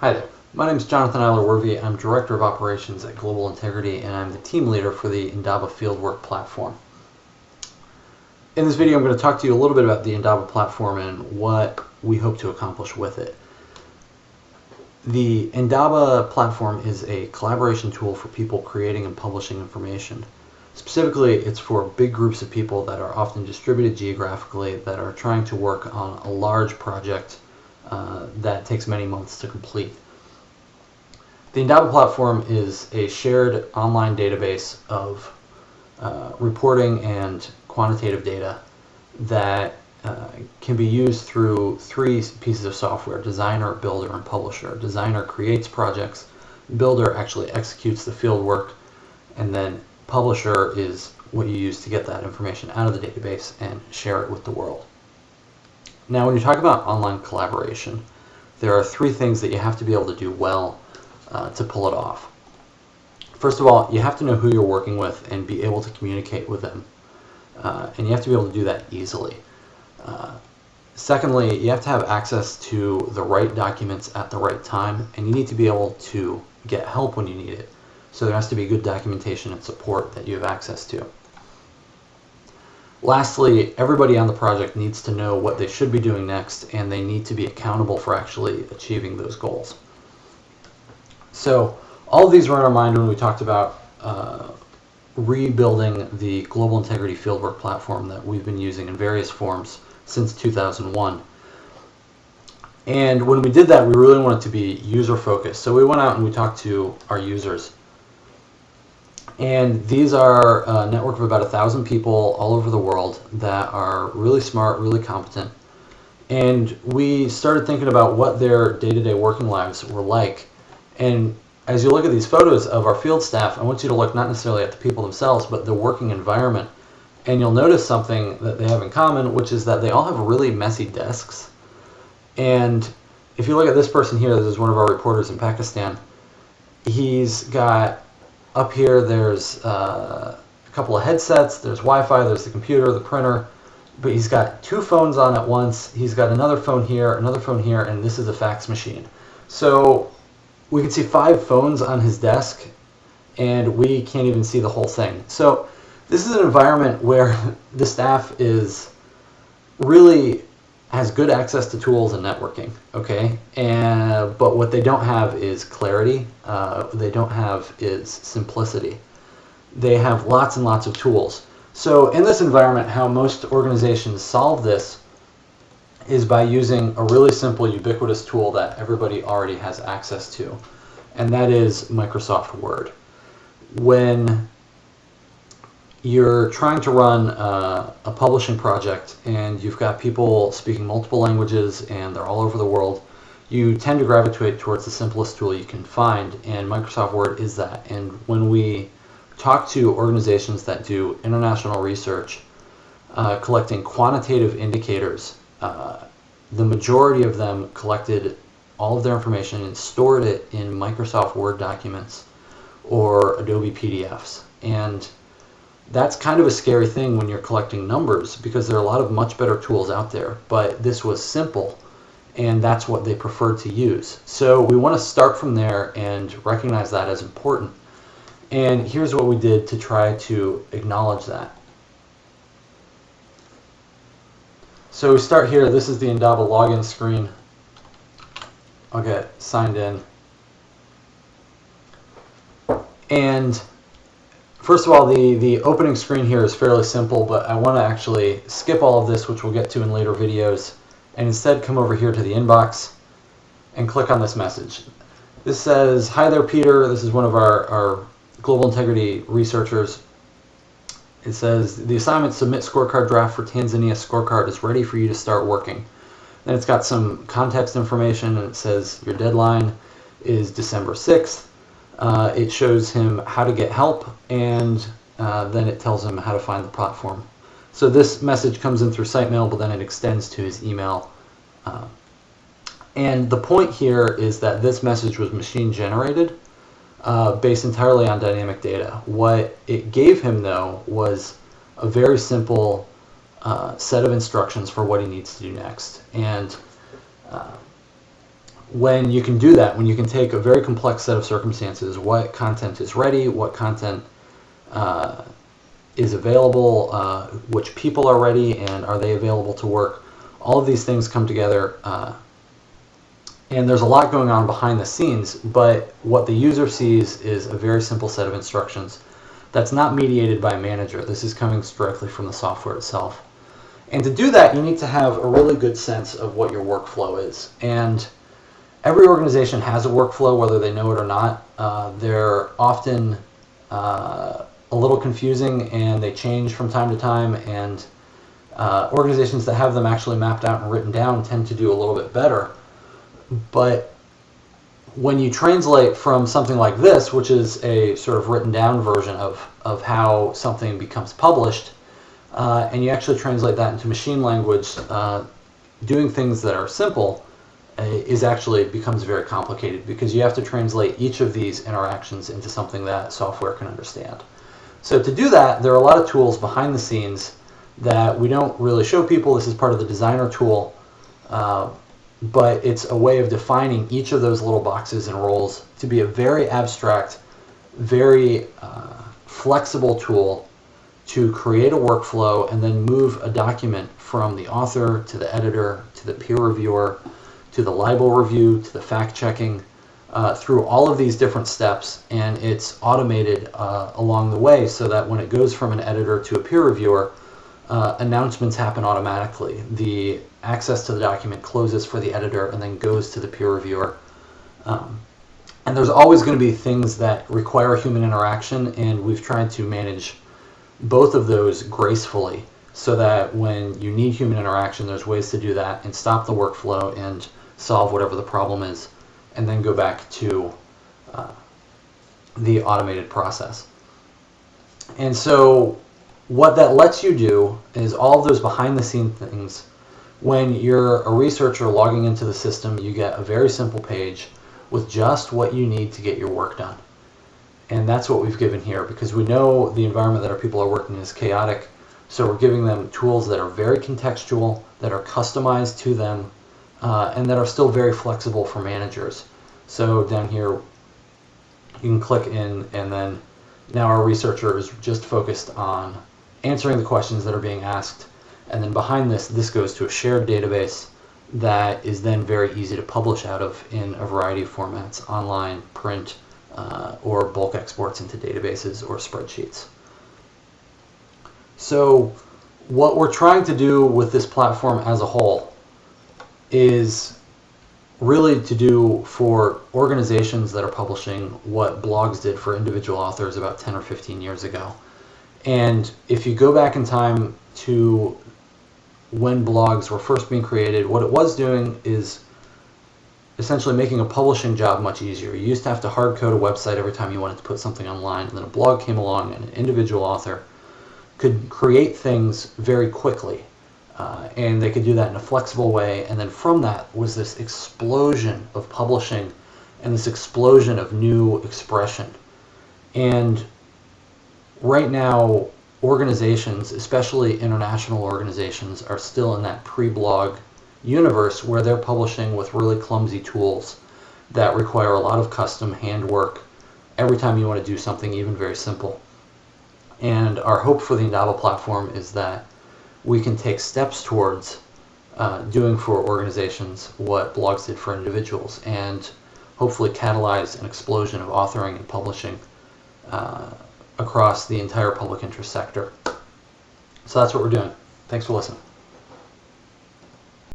Hi there, my name is Jonathan Eiler-Wervey. I'm Director of Operations at Global Integrity, and I'm the team leader for the Indaba Fieldwork platform. In this video, I'm going to talk to you a little bit about the Indaba platform and what we hope to accomplish with it. The Indaba platform is a collaboration tool for people creating and publishing information. Specifically, it's for big groups of people that are often distributed geographically that are trying to work on a large project that takes many months to complete. The Indaba platform is a shared online database of reporting and quantitative data that can be used through three pieces of software: Designer, Builder, and Publisher. Designer creates projects, Builder actually executes the field work, and then Publisher is what you use to get that information out of the database and share it with the world. Now, when you talk about online collaboration, there are three things that you have to be able to do well to pull it off. First of all, you have to know who you're working with and be able to communicate with them. And you have to be able to do that easily. Secondly, you have to have access to the right documents at the right time, and you need to be able to get help when you need it. So there has to be good documentation and support that you have access to. Lastly, everybody on the project needs to know what they should be doing next, and they need to be accountable for actually achieving those goals. So all of these were in our mind when we talked about rebuilding the Global Integrity Fieldwork platform that we've been using in various forms since 2001. And when we did that, we really wanted to be user-focused. So we went out and we talked to our users. And these are a network of about 1,000 people all over the world that are really smart, really competent. And we started thinking about what their day-to-day working lives were like. And as you look at these photos of our field staff, I want you to look not necessarily at the people themselves, but the working environment. And you'll notice something that they have in common, which is that they all have really messy desks. And if you look at this person here, this is one of our reporters in Pakistan. He's got, up here, there's a couple of headsets, there's Wi-Fi, there's the computer, the printer, but he's got two phones on at once. He's got another phone here, and this is a fax machine. So we can see 5 phones on his desk, and we can't even see the whole thing. So this is an environment where the staff really has good access to tools and networking, okay? But what they don't have is clarity. They don't have is simplicity. They have lots and lots of tools. So in this environment, how most organizations solve this is by using a really simple, ubiquitous tool that everybody already has access to, and that is Microsoft Word. When you're trying to run a publishing project and you've got people speaking multiple languages and they're all over the world, you tend to gravitate towards the simplest tool you can find, and Microsoft Word is that. And when we talk to organizations that do international research, collecting quantitative indicators, the majority of them collected all of their information and stored it in Microsoft Word documents or Adobe PDFs. And that's kind of a scary thing when you're collecting numbers, because there are a lot of much better tools out there, but this was simple, and that's what they preferred to use. So we want to start from there and recognize that as important. And here's what we did to try to acknowledge that. So we start here. This is the Indaba login screen. I'll get signed in. And first of all, the opening screen here is fairly simple, but I want to actually skip all of this, which we'll get to in later videos, and instead come over here to the inbox and click on this message. This says, "Hi there, Peter." This is one of our Global Integrity researchers. It says, "The assignment submit scorecard draft for Tanzania scorecard is ready for you to start working." Then it's got some context information, and it says your deadline is December 6th. It shows him how to get help, and then it tells him how to find the platform. So this message comes in through SiteMail, but then it extends to his email. And the point here is that this message was machine generated, based entirely on dynamic data. What it gave him, though, was a very simple set of instructions for what he needs to do next. And when you can do that, when you can take a very complex set of circumstances, what content is ready, what content is available, which people are ready, and are they available to work, all of these things come together, and there's a lot going on behind the scenes, but what the user sees is a very simple set of instructions that's not mediated by a manager. This is coming directly from the software itself. And to do that, you need to have a really good sense of what your workflow is. And every organization has a workflow, whether they know it or not. They're often a little confusing, and they change from time to time, and organizations that have them actually mapped out and written down tend to do a little bit better. But when you translate from something like this, which is a sort of written down version of how something becomes published, and you actually translate that into machine language, doing things that are simple becomes very complicated, because you have to translate each of these interactions into something that software can understand. So to do that, there are a lot of tools behind the scenes that we don't really show people. This is part of the designer tool, but it's a way of defining each of those little boxes and roles to be a very abstract, very flexible tool to create a workflow and then move a document from the author to the editor to the peer reviewer to the libel review to the fact checking, through all of these different steps, and it's automated along the way, so that when it goes from an editor to a peer reviewer, announcements happen automatically. The access to the document closes for the editor and then goes to the peer reviewer. And there's always going to be things that require human interaction, and we've tried to manage both of those gracefully, so that when you need human interaction, there's ways to do that and stop the workflow and solve whatever the problem is, and then go back to the automated process. And so what that lets you do is all of those behind the scenes things. When you're a researcher logging into the system, you get a very simple page with just what you need to get your work done. And that's what we've given here, because we know the environment that our people are working in is chaotic. So we're giving them tools that are very contextual, that are customized to them, and that are still very flexible for managers. So down here, you can click in, and then now our researcher is just focused on answering the questions that are being asked. And then behind this, this goes to a shared database that is then very easy to publish out of in a variety of formats: online, print, or bulk exports into databases or spreadsheets. So what we're trying to do with this platform as a whole is really to do for organizations that are publishing what blogs did for individual authors about 10 or 15 years ago. And if you go back in time to when blogs were first being created, what it was doing is essentially making a publishing job much easier. You used to have to hard code a website every time you wanted to put something online, and then a blog came along and an individual author could create things very quickly, and they could do that in a flexible way. And then from that was this explosion of publishing and this explosion of new expression. And right now, organizations, especially international organizations, are still in that pre-blog universe where they're publishing with really clumsy tools that require a lot of custom handwork every time you want to do something even very simple. And our hope for the Indaba platform is that we can take steps towards doing for organizations what blogs did for individuals, and hopefully catalyze an explosion of authoring and publishing across the entire public interest sector. So that's what we're doing. Thanks for listening.